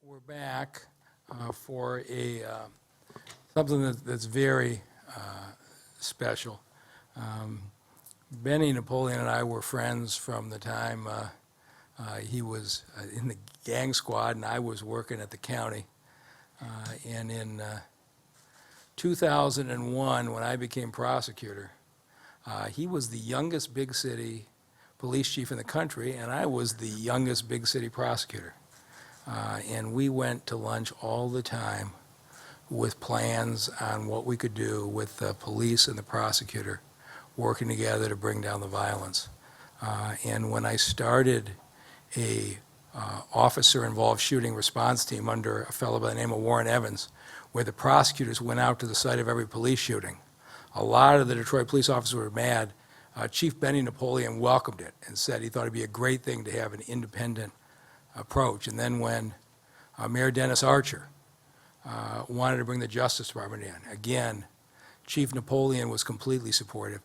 We're back for something that's very special. Benny Napoleon and I were friends from the time he was in the gang squad and I was working at the county. And in 2001, when I became prosecutor, he was the youngest big city police chief in the country, and I was the youngest big city prosecutor. And we went to lunch all the time with plans on what we could do with the police and the prosecutor working together to bring down the violence. And when I started a officer-involved shooting response team under a fellow by the name of Warren Evans, where the prosecutors went out to the site of every police shooting, a lot of the Detroit police officers were mad. Chief Benny Napoleon welcomed it and said he thought it'd be a great thing to have an independent approach. And then when Mayor Dennis Archer wanted to bring the Justice Department in, again, Chief Napoleon was completely supportive.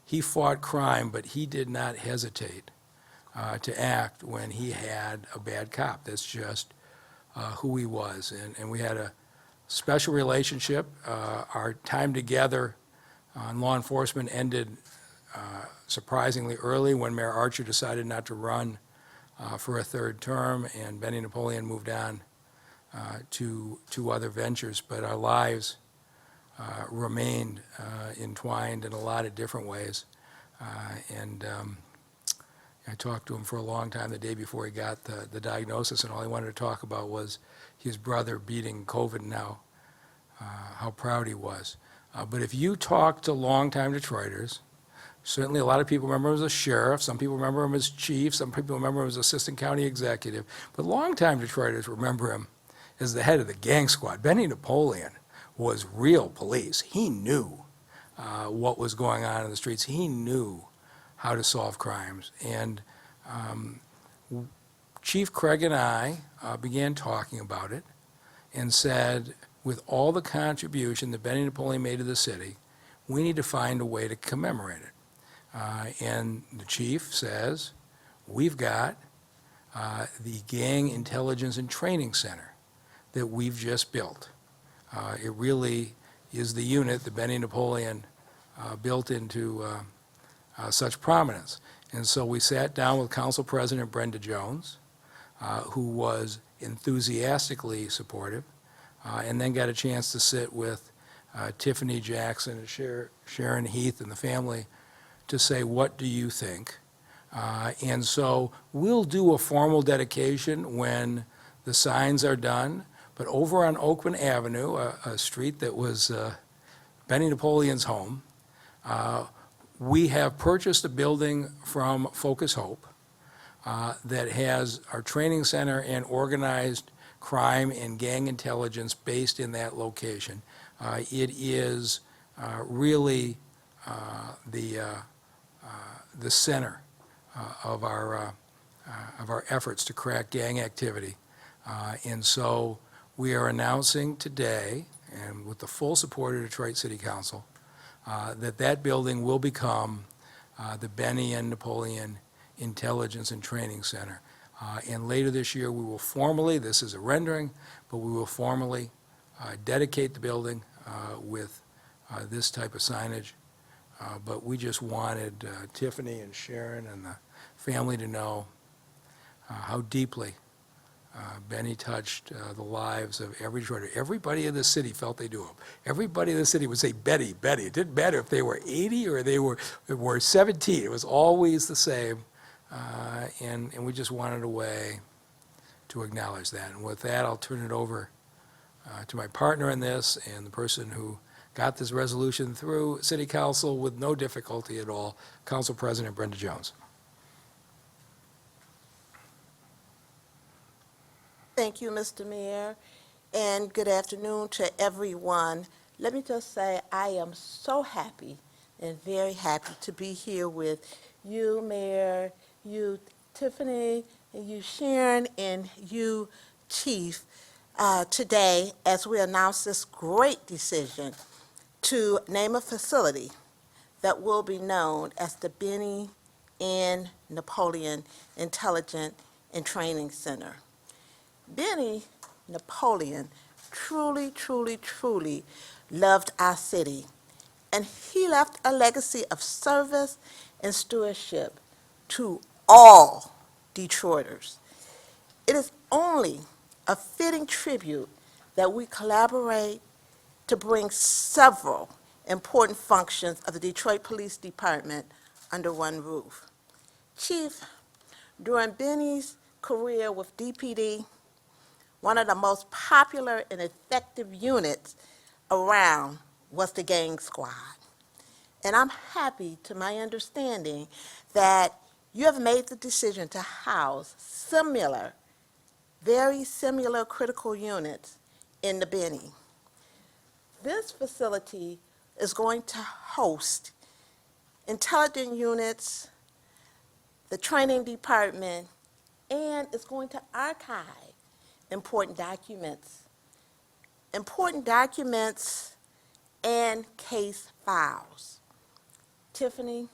He fought crime, but he did not hesitate to act when he had a bad cop. That's just who he was. And we had a special relationship. Our time together on law enforcement ended surprisingly early when Mayor Archer decided not to run for a third term, and Benny Napoleon moved on to other ventures. But our lives remained entwined in a lot of different ways. I talked to him for a long time the day before he got the diagnosis, and all he wanted to talk about was his brother beating COVID now, how proud he was. But if you talk to longtime Detroiters, certainly a lot of people remember him as a sheriff, some people remember him as chief, some people remember him as assistant county executive, but longtime Detroiters remember him as the head of the gang squad. Benny Napoleon was real police. He knew what was going on in the streets. He knew how to solve crimes. And Chief Craig and I began talking about it and said, with all the contribution that Benny Napoleon made to the city, we need to find a way to commemorate it. And the chief says, we've got the Gang Intelligence and Training Center that we've just built. It really is the unit that Benny Napoleon built into such prominence. And so we sat down with Council President Brenda Jones, who was enthusiastically supportive, and then got a chance to sit with Tiffany Jackson and Sharon Heath and the family to say, what do you think? And so we'll do a formal dedication when the signs are done, but over on Oakman Avenue, a street that was Benny Napoleon's home, we have purchased a building from Focus Hope that has our training center and organized crime and gang intelligence based in that location. It is really the center of our efforts to crack gang activity. And so we are announcing today, and with the full support of Detroit City Council, that building will become the Benny and Napoleon Intelligence and Training Center. And later this year, we will formally, this is a rendering, but we will formally dedicate the building with this type of signage. But we just wanted Tiffany and Sharon and the family to know how deeply Benny touched the lives of every Detroiter. Everybody in the city felt they knew him. Everybody in the city would say, Betty, Betty. It didn't matter if they were 80 or they were 17. It was always the same. And we just wanted a way to acknowledge that. And with that, I'll turn it over to my partner in this and the person who got this resolution through City Council with no difficulty at all, Council President Brenda Jones. Thank you, Mr. Mayor, and good afternoon to everyone. Let me just say I am so happy and very happy to be here with you, Mayor, you, Tiffany, and you, Sharon, and you, Chief, today as we announce this great decision to name a facility that will be known as the Benny N. Napoleon Intelligence and Training Center. Benny Napoleon truly, truly, truly loved our city, and he left a legacy of service and stewardship to all Detroiters. It is only a fitting tribute that we collaborate to bring several important functions of the Detroit Police Department under one roof. Chief, during Benny's career with DPD, one of the most popular and effective units around was the gang squad. And I'm happy, to my understanding, that you have made the decision to house similar, very similar critical units in the Benny. This facility is going to host intelligent units, the training department, and it's going to archive important documents and case files. Tiffany,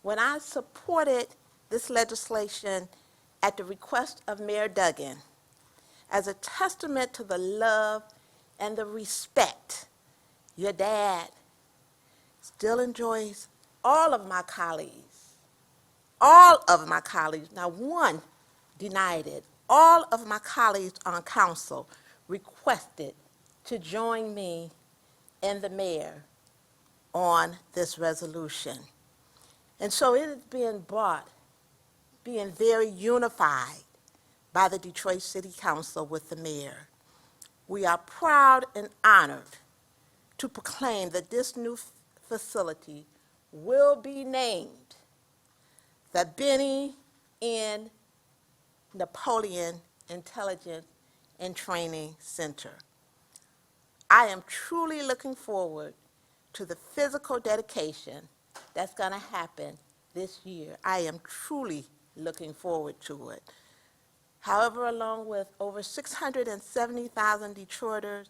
when I supported this legislation at the request of Mayor Duggan, as a testament to the love and the respect your dad still enjoys all of my colleagues, not one denied it, all of my colleagues on council requested to join me and the mayor on this resolution. And so it is being very unified by the Detroit City Council with the mayor. We are proud and honored to proclaim that this new facility will be named the Benny N. Napoleon Intelligence and Training Center. I am truly looking forward to the physical dedication that's going to happen this year. I am truly looking forward to it. However, along with over 670,000 Detroiters,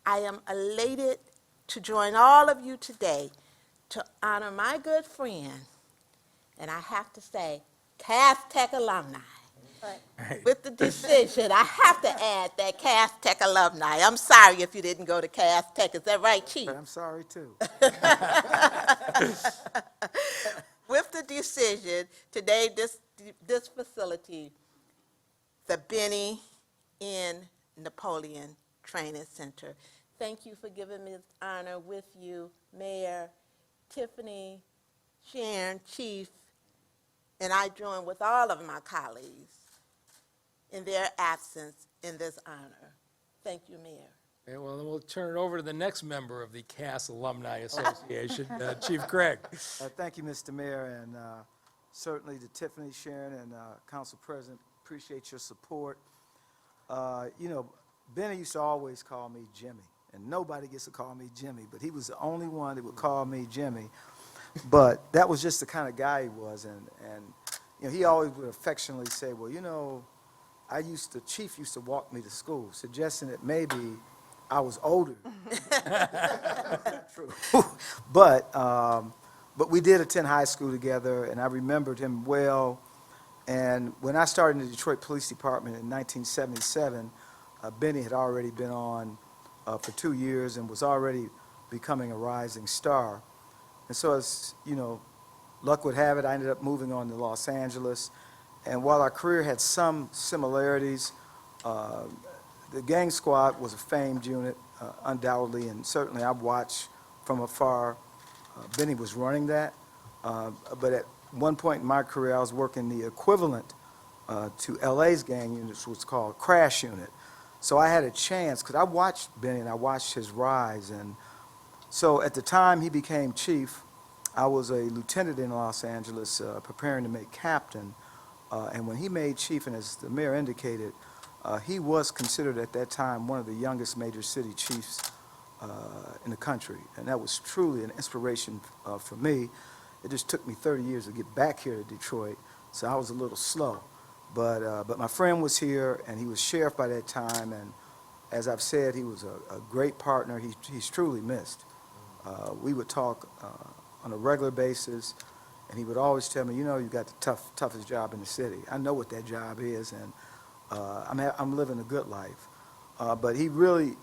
I am elated to join all of you today to honor my good friend, and I have to say, Cass Tech alumni. With the decision, I have to add that Cass Tech alumni. I'm sorry if you didn't go to Cass Tech. Is that right, Chief? I'm sorry, too. With the decision, today this facility, the Benny N. Napoleon Training Center. Thank you for giving me this honor with you, Mayor, Tiffany, Sharon, Chief, and I join with all of my colleagues in their absence in this honor. Thank you, Mayor. Okay, well, then we'll turn it over to the next member of the Cass Alumni Association, Chief Craig. Thank you, Mr. Mayor, and certainly to Tiffany, Sharon, and Council President, appreciate your support. You know, Benny used to always call me Jimmy, and nobody gets to call me Jimmy, but he was the only one that would call me Jimmy. But that was just the kind of guy he was, and you know, he always would affectionately say, well, you know, Chief used to walk me to school, suggesting that maybe I was older. True. But we did attend high school together, and I remembered him well. And when I started in the Detroit Police Department in 1977, Benny had already been on for 2 years and was already becoming a rising star. And so as, you know, luck would have it, I ended up moving on to Los Angeles. And while our career had some similarities, the gang squad was a famed unit, undoubtedly, and certainly I watched from afar. Benny was running that, but at one point in my career, I was working the equivalent to LA's gang unit, which was called Crash Unit. So I had a chance, because I watched Benny and I watched his rise. And so at the time he became chief, I was a lieutenant in Los Angeles preparing to make captain. And when he made chief, and as the mayor indicated, he was considered at that time one of the youngest major city chiefs in the country. And that was truly an inspiration for me. It just took me 30 years to get back here to Detroit, so I was a little slow. But my friend was here, and he was sheriff by that time, and as I've said, he was a great partner. He's truly missed. We would talk on a regular basis, and he would always tell me, you know, you got the toughest job in the city. I know what that job is, and I'm living a good life. But he really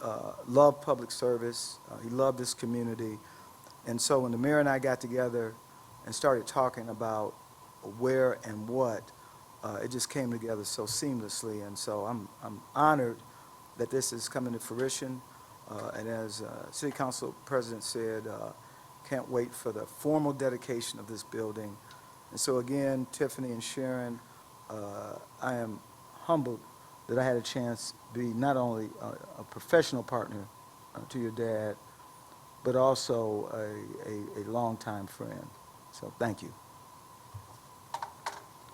loved public service. He loved this community. And so when the mayor and I got together and started talking about where and what, it just came together so seamlessly. And so I'm honored that this is coming to fruition. And as City Council President said, can't wait for the formal dedication of this building. And so again, Tiffany and Sharon, I am humbled that I had a chance to be not only a professional partner to your dad, but also a longtime friend. So thank you.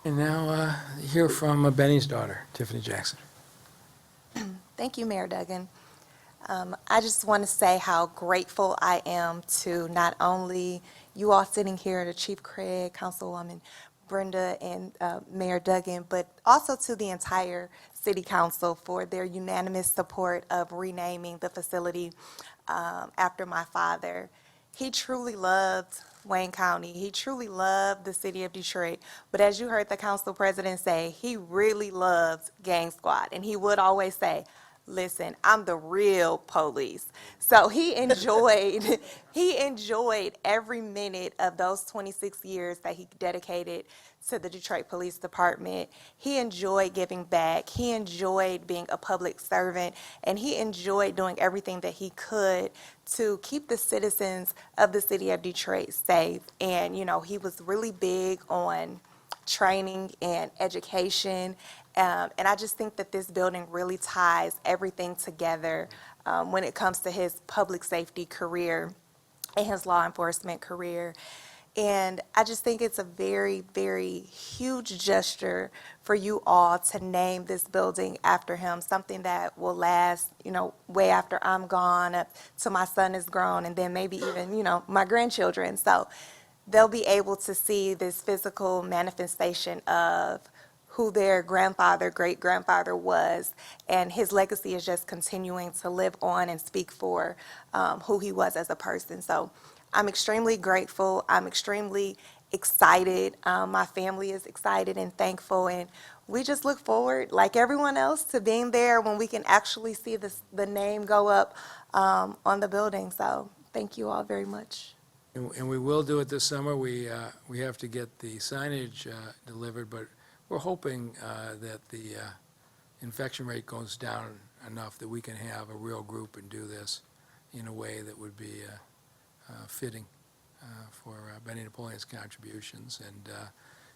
And now hear from Benny's daughter, Tiffany Jackson. Thank you, Mayor Duggan. I just want to say how grateful I am to not only you all sitting here, to Chief Craig, Councilwoman Brenda, and Mayor Duggan, but also to the entire City Council for their unanimous support of renaming the facility after my father. He truly loved Wayne County. He truly loved the city of Detroit. But as you heard the council president say, he really loved Gang Squad. And he would always say, listen, I'm the real police. So he enjoyed every minute of those 26 years that he dedicated to the Detroit Police Department. He enjoyed giving back. He enjoyed being a public servant, and he enjoyed doing everything that he could to keep the citizens of the city of Detroit safe. And, you know, he was really big on training and education. And I just think that this building really ties everything together when it comes to his public safety career and his law enforcement career. And I just think it's a very, very huge gesture for you all to name this building after him, something that will last, you know, way after I'm gone, up till my son is grown, and then maybe even, you know, my grandchildren. So they'll be able to see this physical manifestation of who their grandfather, great-grandfather was, and his legacy is just continuing to live on and speak for who he was as a person. So I'm extremely grateful. I'm extremely excited. My family is excited and thankful, and we just look forward, like everyone else, to being there when we can actually see the name go up on the building. So thank you all very much. And we will do it this summer. We have to get the signage delivered, but we're hoping that the infection rate goes down enough that we can have a real group and do this in a way that would be fitting for Benny Napoleon's contributions. And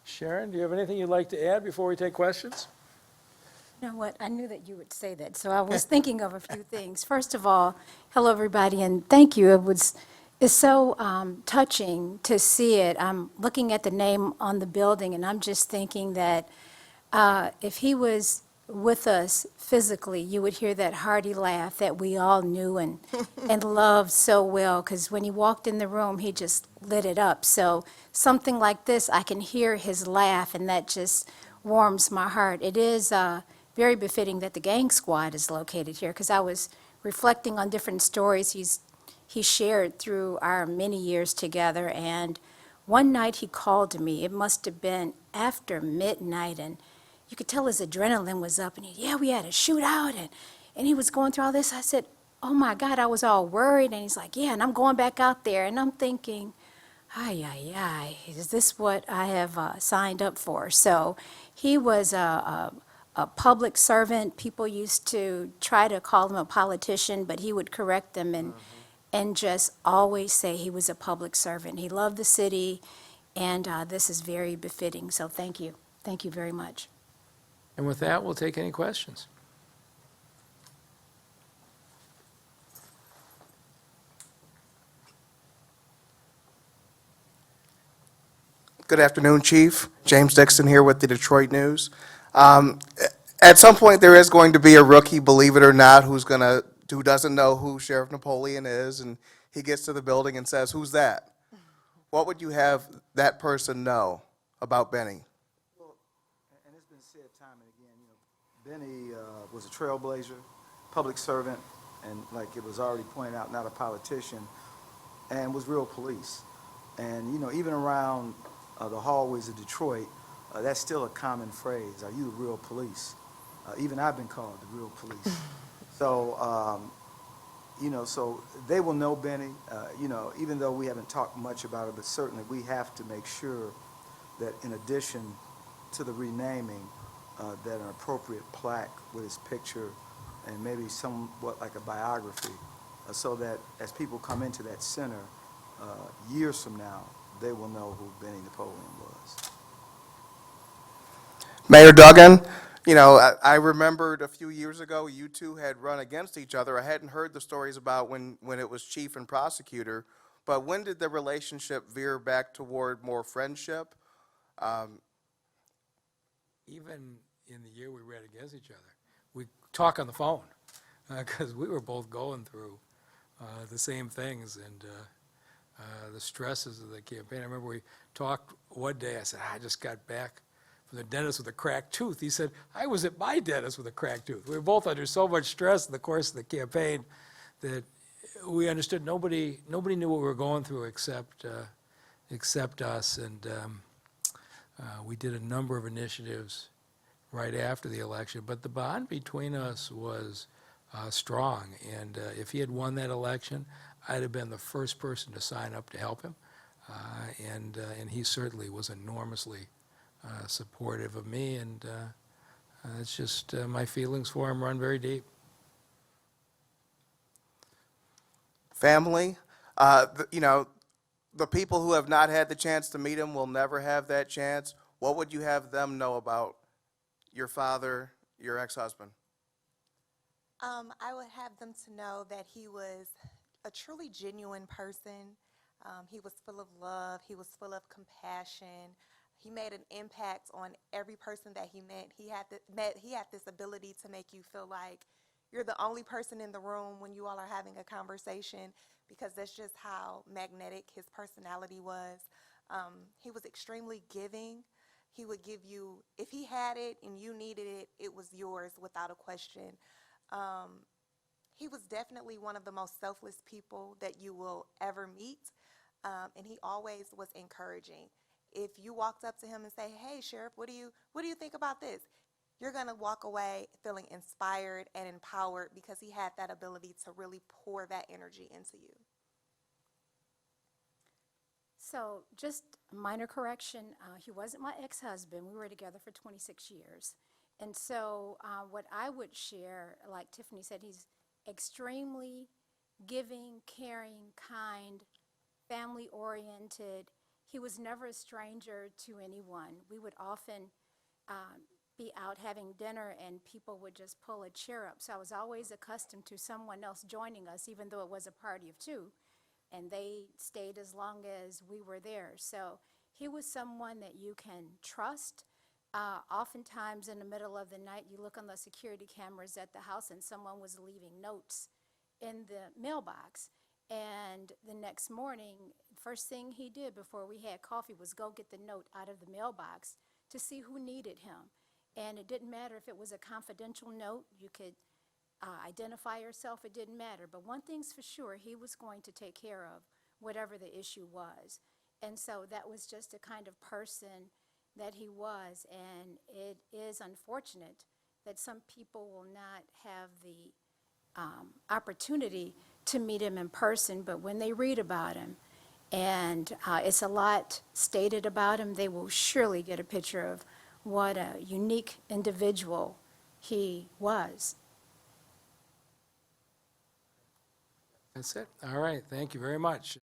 Sharon, do you have anything you'd like to add before we take questions? You know what? I knew that you would say that, so I was thinking of a few things. First of all, hello, everybody, and thank you. It's so touching to see it. I'm looking at the name on the building, and I'm just thinking that if he was with us physically, you would hear that hearty laugh that we all knew and loved so well, because when he walked in the room, he just lit it up. So something like this, I can hear his laugh, and that just warms my heart. It is very befitting that the Gang Squad is located here, because I was reflecting on different stories he shared through our many years together, and one night he called to me. It must have been after midnight, and you could tell his adrenaline was up, and we had a shootout, and he was going through all this. I said, oh my God, I was all worried, and he's like, yeah, and I'm going back out there, and I'm thinking, ay, is this what I have signed up for? So he was a public servant. People used to try to call him a politician, but he would correct them and just always say he was a public servant. He loved the city, and this is very befitting. So thank you. Thank you very much. And with that, we'll take any questions. Good afternoon, Chief. James Dixon here with the Detroit News. At some point, there is going to be a rookie, believe it or not, who doesn't know who Sheriff Napoleon is, and he gets to the building and says, "Who's that?" What would you have that person know about Benny? Well, and it's been said time and again, Benny was a trailblazer, public servant, and like it was already pointed out, not a politician, and was real police. And, even around the hallways of Detroit, that's still a common phrase. Are you the real police? Even I've been called the real police. So, so they will know Benny, even though we haven't talked much about it, but certainly we have to make sure that in addition to the renaming, that an appropriate plaque with his picture and maybe somewhat like a biography, so that as people come into that center, years from now, they will know who Benny Napoleon was. Mayor Duggan, I remembered a few years ago, you two had run against each other. I hadn't heard the stories about when it was chief and prosecutor, but when did the relationship veer back toward more friendship? Even in the year we ran against each other, we talk on the phone, because we were both going through the same things and the stresses of the campaign. I remember we talked one day, I said, I just got back from the dentist with a cracked tooth. He said, I was at my dentist with a cracked tooth. We were both under so much stress in the course of the campaign that we understood nobody knew what we were going through except us. And we did a number of initiatives right after the election, but the bond between us was strong. And if he had won that election, I'd have been the first person to sign up to help him. And he certainly was enormously supportive of me, and it's just my feelings for him run very deep. Family, the people who have not had the chance to meet him will never have that chance. What would you have them know about your father, your ex-husband? I would have them to know that he was a truly genuine person. He was full of love. He was full of compassion. He made an impact on every person that he met. He had this ability to make you feel like you're the only person in the room when you all are having a conversation, because that's just how magnetic his personality was. He was extremely giving. He would give you, if he had it and you needed it, it was yours without a question. He was definitely one of the most selfless people that you will ever meet, and he always was encouraging. If you walked up to him and say, hey, Sheriff, what do you think about this? You're going to walk away feeling inspired and empowered because he had that ability to really pour that energy into you. So just a minor correction, he wasn't my ex-husband. We were together for 26 years. And so what I would share, like Tiffany said, he's extremely giving, caring, kind, family-oriented. He was never a stranger to anyone. We would often be out having dinner and people would just pull a chair up. So I was always accustomed to someone else joining us, even though it was a party of two. And they stayed as long as we were there. So he was someone that you can trust. Oftentimes in the middle of the night, you look on the security cameras at the house and someone was leaving notes in the mailbox. And the next morning, first thing he did before we had coffee was go get the note out of the mailbox to see who needed him. And it didn't matter if it was a confidential note, you could identify yourself, it didn't matter. But one thing's for sure, he was going to take care of whatever the issue was. And so that was just a kind of person that he was. And it is unfortunate that some people will not have the opportunity to meet him in person, but when they read about him, and it's a lot stated about him, they will surely get a picture of what a unique individual he was. That's it. All right, thank you very much.